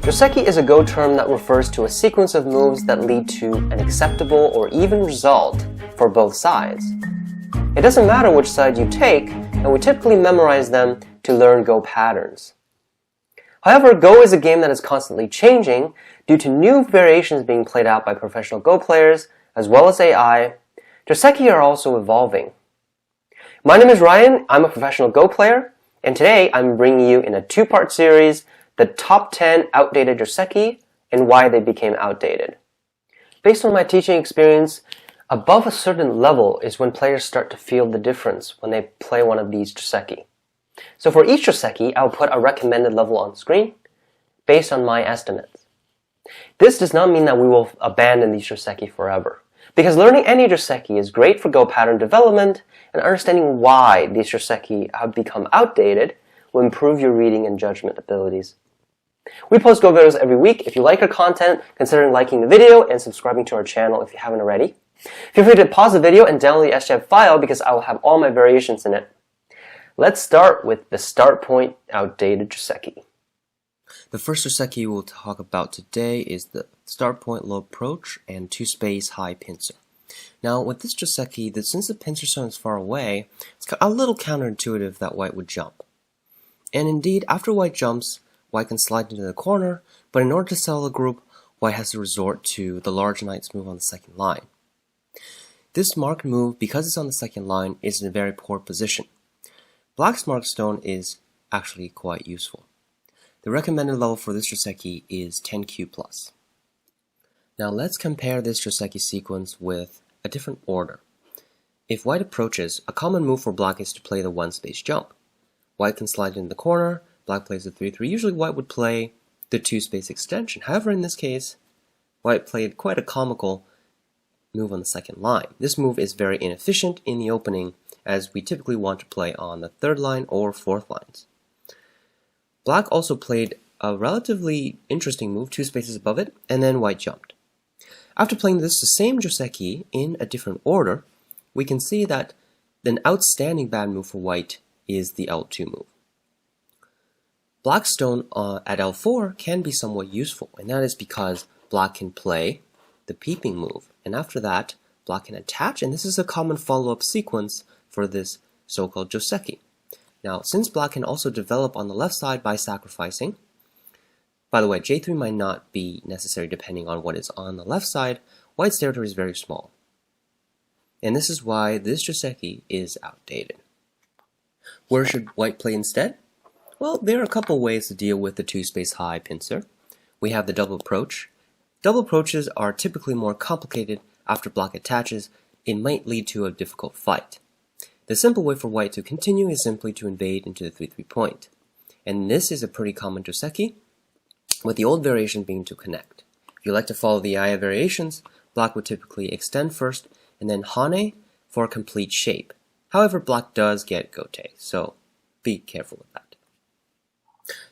Joseki is a Go term that refers to a sequence of moves that lead to an acceptable or even result for both sides. It doesn't matter which side you take, and we typically memorize them to learn Go patterns. However, Go is a game that is constantly changing due to new variations being played out by professional Go players, as well as AI. Joseki are also evolving. My name is Ryan, I'm a professional Go player, and today I'm bringing you in a two-part series the top 10 outdated Joseki and why they became outdated. Based on my teaching experience, above a certain level is when players start to feel the difference when they play one of these Joseki. So for each Joseki, I'll put a recommended level on screen based on my estimates. This does not mean that we will abandon these Joseki forever, because learning any Joseki is great for Go pattern development, and understanding why these Joseki have become outdated will improve your reading and judgment abilities. We post Go videos every week. If you like our content, consider liking the video and subscribing to our channel if you haven't already. Feel free to pause the video and download the SGF file because I will have all my variations in it. Let's start with the start point outdated Joseki. The first Joseki we'll talk about today is the start point low approach and two-space high pincer. Now with this Joseki, since the pincer stone is far away, it's a little counterintuitive that white would jump. And indeed, after white jumps, white can slide into the corner, but in order to settle the group, white has to resort to the large knight's move on the second line. This marked move, because it's on the second line, is in a very poor position. Black's marked stone is actually quite useful. The recommended level for this Joseki is 10Q+. Now let's compare this Joseki sequence with a different order. If white approaches, a common move for black is to play the one-space jump. White can slide in the corner, black plays the 3-3. Usually white would play the two-space extension. However, in this case, white played quite a comical move on the second line. This move is very inefficient in the opening, as we typically want to play on the third line or fourth lines. Black also played a relatively interesting move, two spaces above it, and then white jumped. After playing the same Joseki in a different order, we can see that an outstanding bad move for white is the L2 move. Black's stone at L4 can be somewhat useful, and that is because black can play the peeping move, and after that, black can attach, and this is a common follow-up sequence for this so-called Joseki. Now, since black can also develop on the left side by sacrificing, by the way, J3 might not be necessary depending on what is on the left side, white's territory is very small. And this is why this Joseki is outdated. Where should white play instead? Well, there are a couple ways to deal with the two-space high pincer. We have the double approach. Double approaches are typically more complicated after black attaches. It might lead to a difficult fight. The simple way for white to continue is simply to invade into the 3-3 point. And this is a pretty common Joseki, with the old variation being to connect. If you like to follow the Aya variations, black would typically extend first and then hane for a complete shape. However, black does get gote, so be careful with that.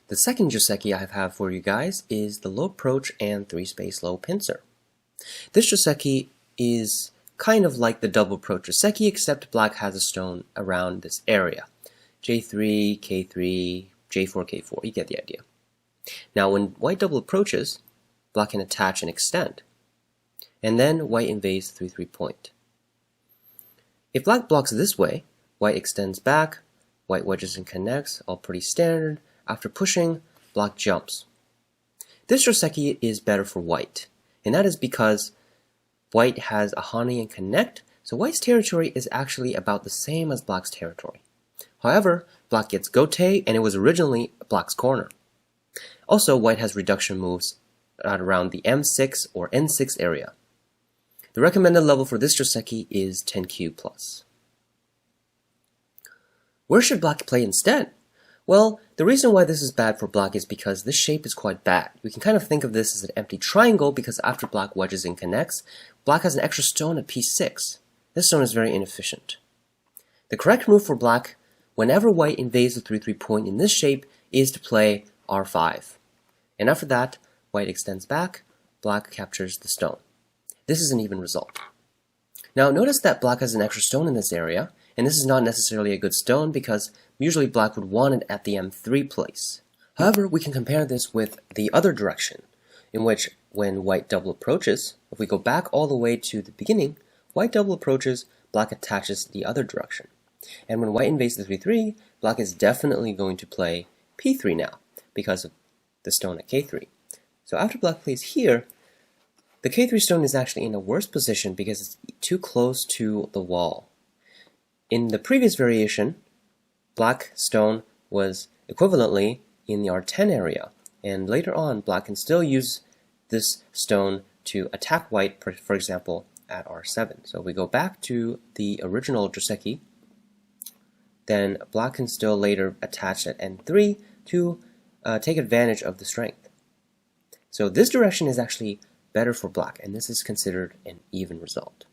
The second Joseki I have for you guys is the low approach and three-space low pincer. This Joseki is kind of like the double approach Joseki, except black has a stone around this area. J3, K3, J4, K4, you get the idea. Now when white double approaches, black can attach and extend. And then white invades the 3-3 point. If black blocks this way, white extends back, white wedges and connects, all pretty standard. After pushing, black jumps. This Joseki is better for white, and that is because white has a hane and connect, so white's territory is actually about the same as black's territory. However, black gets gote, and it was originally black's corner. Also, white has reduction moves at around the M6 or N6 area. The recommended level for this Joseki is 10Q+. Where should black play instead? Well, the reason why this is bad for black is because this shape is quite bad. We can kind of think of this as an empty triangle because after black wedges and connects, black has an extra stone at P6. This stone is very inefficient. The correct move for black, whenever white invades the 3-3 point in this shape, is to play R5. And after that, white extends back, black captures the stone. This is an even result. Now notice that black has an extra stone in this area, and this is not necessarily a good stone because usually black would want it at the M3 place. However, we can compare this with the other direction, in which when white double approaches, if we go back all the way to the beginning, white double approaches, black attaches the other direction. And when white invades the 3-3, black is definitely going to play P3 now, because of the stone at K3. So after black plays here, the K3 stone is actually in a worse position because it's too close to the wall. In the previous variation, black stone was equivalently in the R10 area, and later on black can still use this stone to attack white, for example, at R7. So if we go back to the original Joseki, then black can still later attach at N3 to take advantage of the strength. So this direction is actually better for black, and this is considered an even result.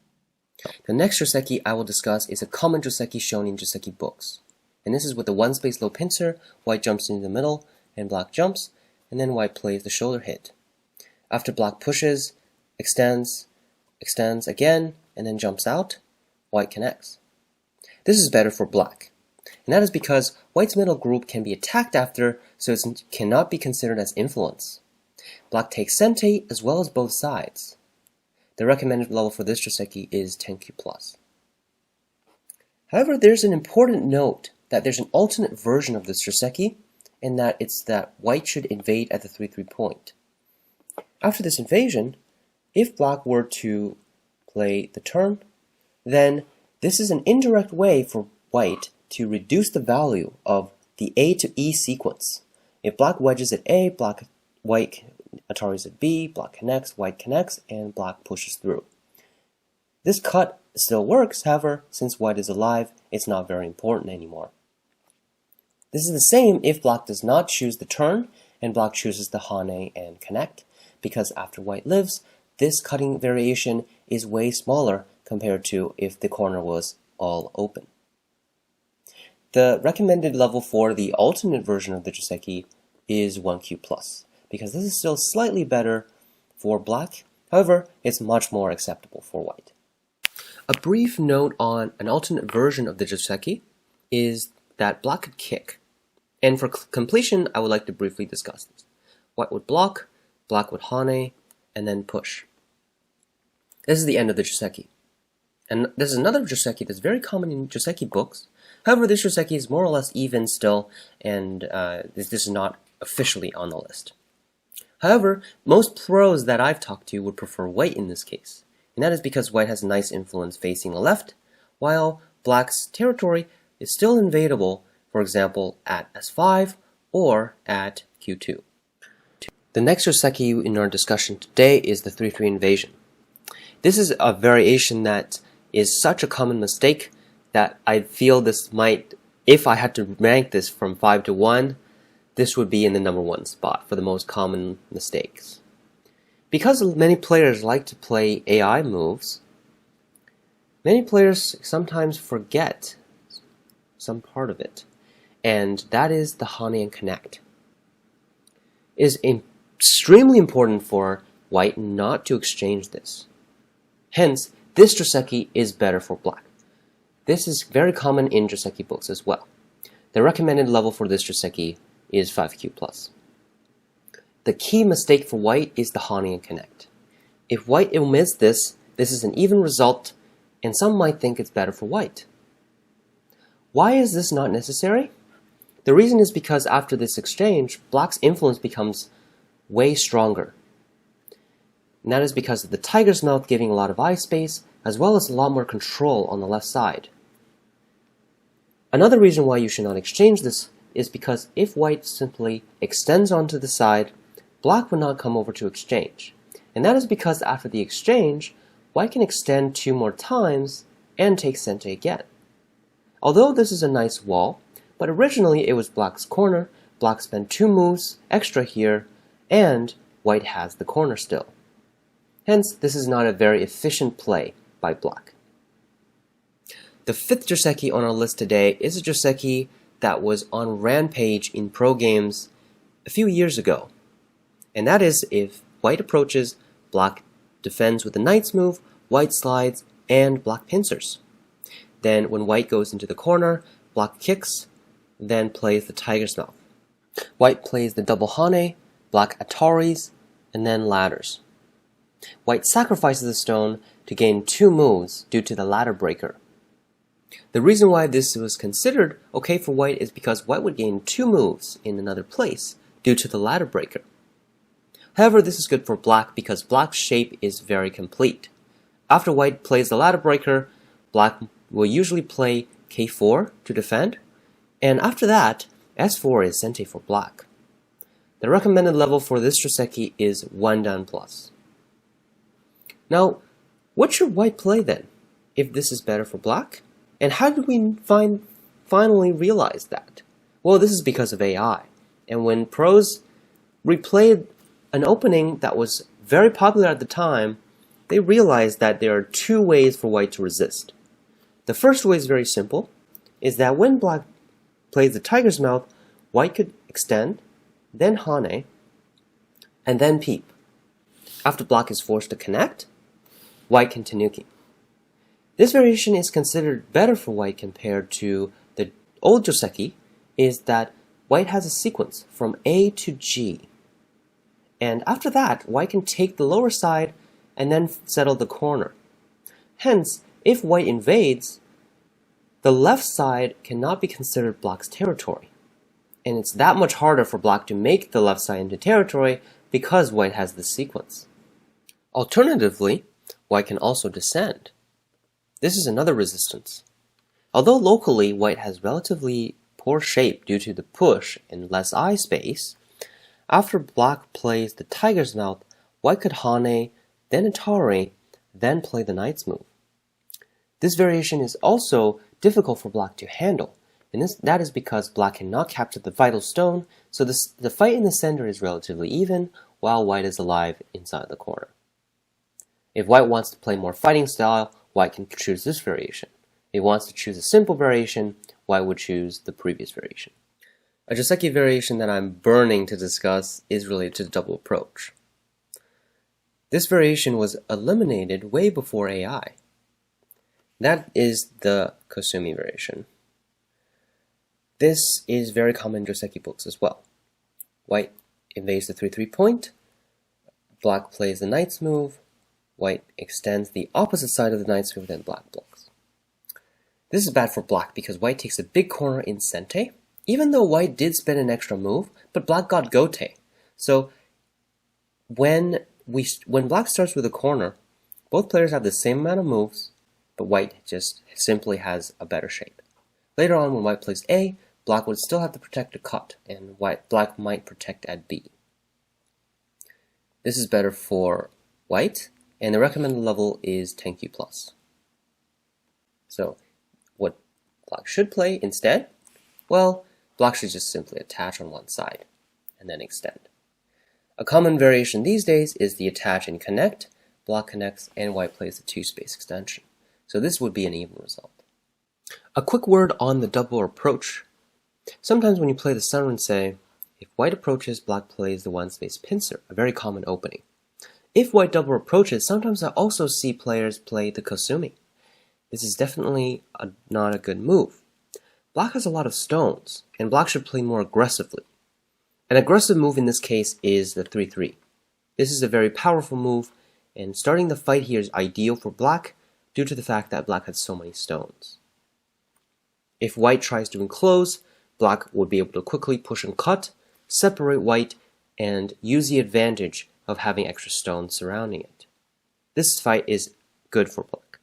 The next Joseki I will discuss is a common Joseki shown in Joseki books. And this is with the one space low pincer, white jumps in the middle, and black jumps, and then white plays the shoulder hit. After black pushes, extends again, and then jumps out, white connects. This is better for black. And that is because white's middle group can be attacked after, so it cannot be considered as influence. Black takes sente as well as both sides. The recommended level for this Joseki is 10Q+. However, there's an important note that there's an alternate version of this Joseki, and that it's that white should invade at the 3-3 point. After this invasion, if black were to play the turn, then this is an indirect way for white to reduce the value of the A to E sequence. If black wedges at A, white Ataris at B, black connects, white connects, and black pushes through. This cut still works, however, since white is alive, it's not very important anymore. This is the same if black does not choose the turn, and black chooses the Hane and connect, because after white lives, this cutting variation is way smaller compared to if the corner was all open. The recommended level for the alternate version of the Joseki is 1Q+, because this is still slightly better for black, however, it's much more acceptable for white. A brief note on an alternate version of the Joseki is that black could kick. And for completion, I would like to briefly discuss this. White would block, black would Hane, and then push. This is the end of the Joseki. And this is another Joseki that's very common in Joseki books. However, this Joseki is more or less even still, and this is not officially on the list. However, most pros that I've talked to would prefer white in this case. And that is because white has a nice influence facing the left, while black's territory is still invadable, for example, at S5 or at Q2. The next Joseki in our discussion today is the 3-3 invasion. This is a variation that is such a common mistake that I feel this might, if I had to rank this from 5 to 1, this would be in the number 1 spot for the most common mistakes. Because many players like to play AI moves, many players sometimes forget some part of it, and that is the Hane and connect. It is extremely important for white not to exchange this. Hence, this Joseki is better for black. This is very common in Joseki books as well. The recommended level for this Joseki is 5Q+. The key mistake for white is the Hane and connect. If white omits this, this is an even result, and some might think it's better for white. Why is this not necessary? The reason is because after this exchange, black's influence becomes way stronger. And that is because of the tiger's mouth giving a lot of eye space, as well as a lot more control on the left side. Another reason why you should not exchange this is because if white simply extends onto the side, black would not come over to exchange. And that is because after the exchange, white can extend 2 more times and take sente again. Although this is a nice wall, but originally it was black's corner, black spent 2 moves extra here, and white has the corner still. Hence, this is not a very efficient play by black. The 5th Joseki on our list today is a Joseki that was on Rampage in pro games a few years ago. And that is if white approaches, black defends with the knight's move, white slides, and black pincers. Then when white goes into the corner, black kicks, then plays the tiger's mouth. White plays the double hane, black ataris, and then ladders. White sacrifices the stone to gain 2 moves due to the ladder breaker. The reason why this was considered okay for white is because white would gain 2 moves in another place due to the ladder breaker. However, this is good for black because black's shape is very complete. After white plays the ladder breaker, black will usually play k4 to defend, and after that, s4 is sente for black. The recommended level for this Joseki is 1 dan plus. Now, what should white play then, if this is better for black? And how did we finally realize that? Well, this is because of AI. And when pros replayed an opening that was very popular at the time, they realized that there are 2 ways for white to resist. The first way is very simple, is that when black plays the tiger's mouth, white could extend, then hane, and then peep. After black is forced to connect, white can tanuki. This variation is considered better for white compared to the old Joseki, is that white has a sequence from A to G. And after that, white can take the lower side and then settle the corner. Hence, if white invades, the left side cannot be considered black's territory. And it's that much harder for black to make the left side into territory because white has this sequence. Alternatively, white can also descend. This is another resistance. Although locally white has relatively poor shape due to the push and less eye space, after black plays the tiger's mouth, white could hane, then atari, then play the knight's move. This variation is also difficult for black to handle, and that is because black cannot capture the vital stone, so the fight in the center is relatively even, while white is alive inside the corner. If white wants to play more fighting style, white can choose this variation. If it wants to choose a simple variation, white would choose the previous variation. A Joseki variation that I'm burning to discuss is related to the double approach. This variation was eliminated way before AI. That is the Kosumi variation. This is very common in Joseki books as well. White invades the 3-3 point, black plays the knight's move, white extends the opposite side of the knight's move, then black blocks. This is bad for black because white takes a big corner in sente, even though white did spend an extra move, but black got gote. So when black starts with a corner, both players have the same amount of moves, but white just simply has a better shape. Later on, when white plays A, black would still have to protect a cut, and black might protect at B. This is better for white, and the recommended level is 10Q+. So what black should play instead? Well, black should just simply attach on one side, and then extend. A common variation these days is the attach and connect, black connects, and white plays the 2-space extension. So this would be an even result. A quick word on the double approach. Sometimes when you play the Sanrin-sei, if white approaches, black plays the 1-space pincer, a very common opening. If white double approaches, sometimes I also see players play the Kosumi. This is definitely not a good move. Black has a lot of stones, and black should play more aggressively. An aggressive move in this case is the 3-3. This is a very powerful move, and starting the fight here is ideal for black due to the fact that black has so many stones. If white tries to enclose, black would be able to quickly push and cut, separate white, and use the advantage of having extra stones surrounding it. This fight is good for black.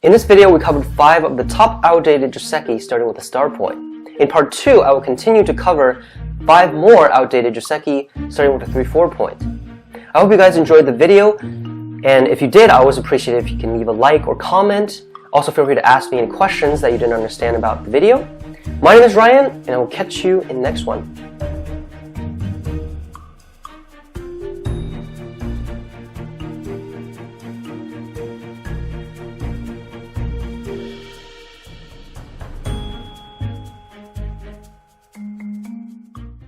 In this video, we covered 5 of the top outdated Joseki starting with the start point. In part 2, I will continue to cover 5 more outdated Joseki starting with the 3-4 point. I hope you guys enjoyed the video, and if you did, I always appreciate it if you can leave a like or comment. Also, feel free to ask me any questions that you didn't understand about the video. My name is Ryan, and I will catch you in the next one.